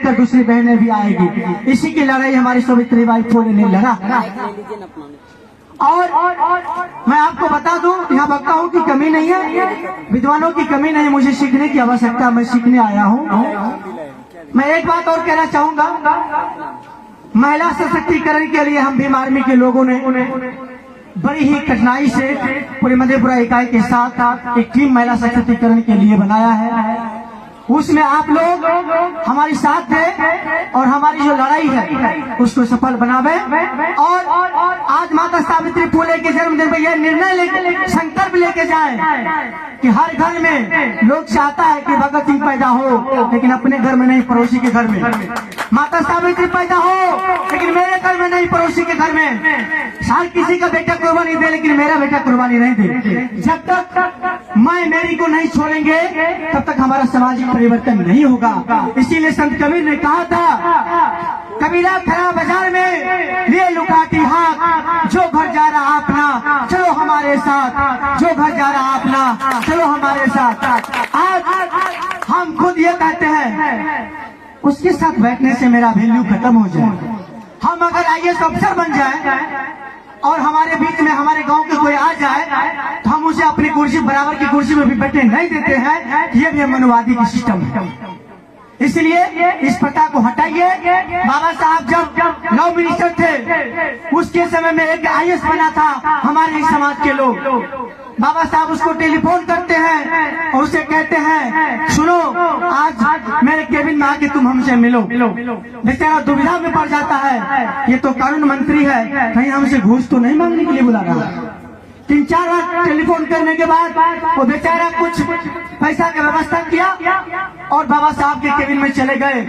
देखकर दूसरी बहनें भी आएगी। इसी की लड़ाई हमारी सावित्रीबाई फुले ने लड़ा। और मैं आपको बता दूं, यहाँ वक्ताओं की कमी नहीं है, विद्वानों की कमी नहीं, मुझे सीखने की आवश्यकता, मैं सीखने आया हूँ। मैं एक बात और कहना चाहूंगा, महिला सशक्तिकरण के लिए हम भीम आर्मी के लोगों ने बड़ी ही कठिनाई से पूरी मधेपुरा इकाई के साथ एक टीम महिला सशक्तिकरण के लिए बनाया है। उसमें आप लोग हमारी साथ दें और हमारी जो लड़ाई है उसको सफल बनावे। और आज माता सावित्री फुले के जन्मदिन पर यह निर्णय लेके संकल्प लेके जाए कि हर घर में लोग चाहता है कि भगत सिंह पैदा हो, लेकिन अपने घर में नहीं, पड़ोसी के घर में। माता सावित्री पैदा हो लेकिन मेरे घर में नहीं, पड़ोसी के घर में। हर किसी का बेटा कुर्बानी दे लेकिन मेरा बेटा कुर्बानी नहीं दे। जब तक मैं मेरी को नहीं छोड़ेंगे तब तक हमारा सामाजिक परिवर्तन नहीं होगा। इसीलिए संत कबीर ने कहा था, कबीरा खड़ा बाजार में लिए लुकाती हाथ, जो घर जा रहा अपना चलो हमारे साथ, जो घर जा रहा अपना चलो हमारे साथ। आज हम खुद ये कहते हैं, उसके साथ बैठने से मेरा वैल्यू खत्म हो जाए। हम अगर आईएएस अफसर बन जाए और हमारे बीच में हमारे गांव के कोई आ जाए तो हम उसे अपनी कुर्सी बराबर की कुर्सी में भी बैठने नहीं देते हैं। ये भी मनुवादी की सिस्टम है। इसलिए इस प्रथा को हटाइए। बाबा साहब जब लॉ मिनिस्टर थे उसके समय में एक आईएएस बना था हमारे समाज के लोग। बाबा साहब उसको टेलीफोन करते हैं और उसे कहते हैं, सुनो आज मेरे केबिन में आके तुम हमसे मिलो। बेचारा दुविधा में पड़ जाता है, ये तो कानून मंत्री है, कहीं हमसे घूस तो नहीं मांगने के लिए बुला रहा। 3-4 बार टेलीफोन करने के बाद वो बेचारा कुछ पैसा की व्यवस्था किया और बाबा साहब के केबिन में चले गए।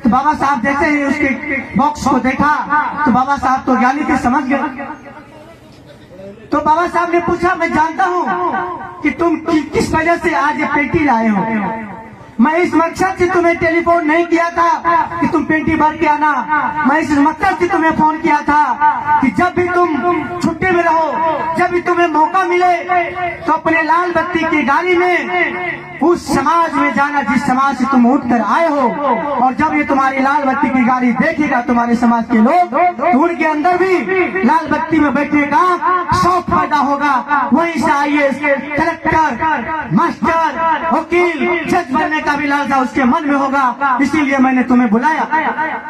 तो बाबा साहब जैसे ही उसके बॉक्स को देखा तो बाबा साहब तो ज्ञानी थे, समझ गए। तो बाबा साहब ने पूछा, मैं जानता हूँ कि तुम किस वजह से आज ये पेटी लाए हो। मैं इस मकसद से तुम्हें टेलीफोन नहीं किया था कि तुम पेटी भर के आना। मैं इस मकसद से तुम्हें फोन किया था कि जब भी तुम छुट्टी में रहो, जब भी तुम्हें मौका मिले तो अपने लाल बत्ती की गाड़ी में उस समाज में जाना जिस समाज से तुम उठ कर आए हो। और जब ये तुम्हारी लाल बत्ती की गाड़ी देखेगा तुम्हारे समाज के लोग, तो उनके अंदर भी लाल बत्ती में बैठने का शौक पैदा होगा। वहीं से आईएएस, कलेक्टर, मास्टर, वकील, जज बनने का भी लालसा उसके मन में होगा। इसीलिए मैंने तुम्हें बुलाया।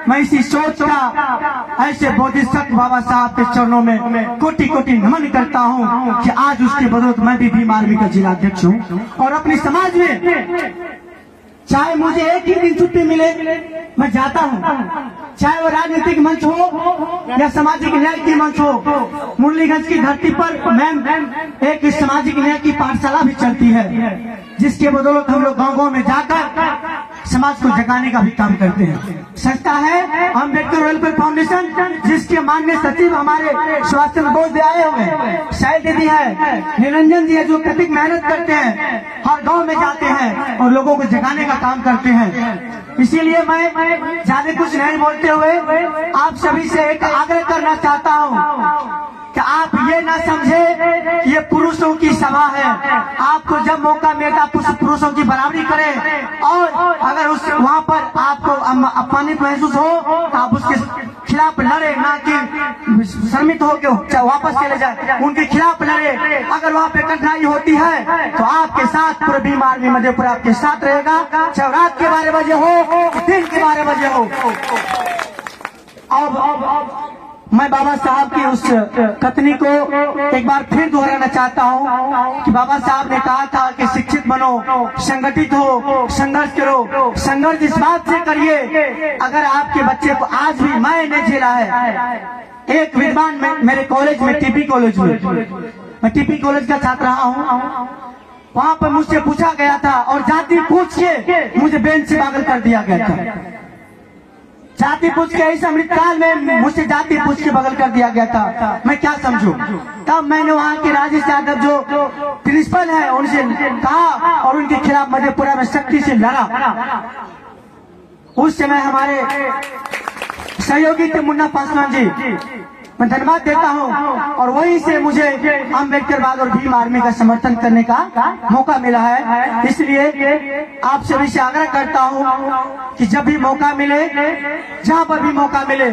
मैं इसी सोच का ऐसे बोधिसत्व बाबा साहब के चरणों में कोटि कोटि नमन करता हूँ कि आज उसके बदौलत मैं भी भीम आर्मी का जिला अध्यक्ष हूँ। और अपनी समाज में चाहे मुझे एक ही दिन छुट्टी मिले मैं जाता हूँ, चाहे वो राजनीतिक मंच हो या सामाजिक न्याय की मंच हो। मुरलीगंज की धरती पर मैम एक सामाजिक न्याय की पाठशाला भी चलती है, जिसके बदौलत हम लोग गाँव गाँव में जाकर समाज को जगाने का भी काम करते हैं। संस्था है अम्बेडकर वेलफेयर फाउंडेशन, जिसके माननीय सचिव हमारे सुभाष चंद्र बोस जी आए हुए हैं, शायद दीदी है, निरंजन जी है, जो कथित मेहनत करते हैं, हर गांव में जाते हैं और लोगों को जगाने का काम करते हैं। इसीलिए मैं ज्यादा कुछ नहीं बोलते हुए आप सभी से एक आग्रह करना चाहता हूँ कि आप ये ना समझे कि ये पुरुषों की सभा है। आपको जब मौका मिलता पुरुषों की बराबरी करें, और अगर उस वहाँ पर आपको अपमानित महसूस हो तो आप उसके खिलाफ लड़े, ना कि शर्मित हो के वापस चले जाए, उनके खिलाफ लड़े। अगर वहाँ पे कठिनाई होती है तो आपके साथ पूरे भीम आर्मी मधेपुरा आपके साथ रहेगा, चाहे रात के 12 बजे हो, दिन के 12 बजे हो। अब मैं बाबा साहब की उस कथनी को एक बार फिर दोहराना चाहता हूँ कि बाबा साहब ने कहा था कि शिक्षित बनो, संगठित हो, संघर्ष करो। संघर्ष इस बात से करिए, अगर आपके बच्चे को आज भी मैंने झेला है। एक विद्वान मेरे कॉलेज में, टीपी कॉलेज में, मैं टीपी कॉलेज का छात्र रहा हूँ, वहाँ पर मुझसे पूछा गया था और जाति पूछ के मुझे बेंच से पागल कर दिया गया था। जाति पूछ के इस अमृतकाल में मुझसे जाति पूछ के बगल कर दिया गया था। मैं क्या समझूं? तब मैंने वहाँ के राजेश यादव जो प्रिंसिपल है उनसे कहा और उनके खिलाफ मधेपुरा में सख्ती से लड़ा। उस समय हमारे सहयोगी थे मुन्ना पासवान जी, मैं धन्यवाद देता हूं और वहीं से मुझे अम्बेडकरवाद और भीम आर्मी का समर्थन करने का मौका मिला है। इसलिए आप सभी से आग्रह करता हूं कि जब भी मौका मिले, जहां पर भी मौका मिले,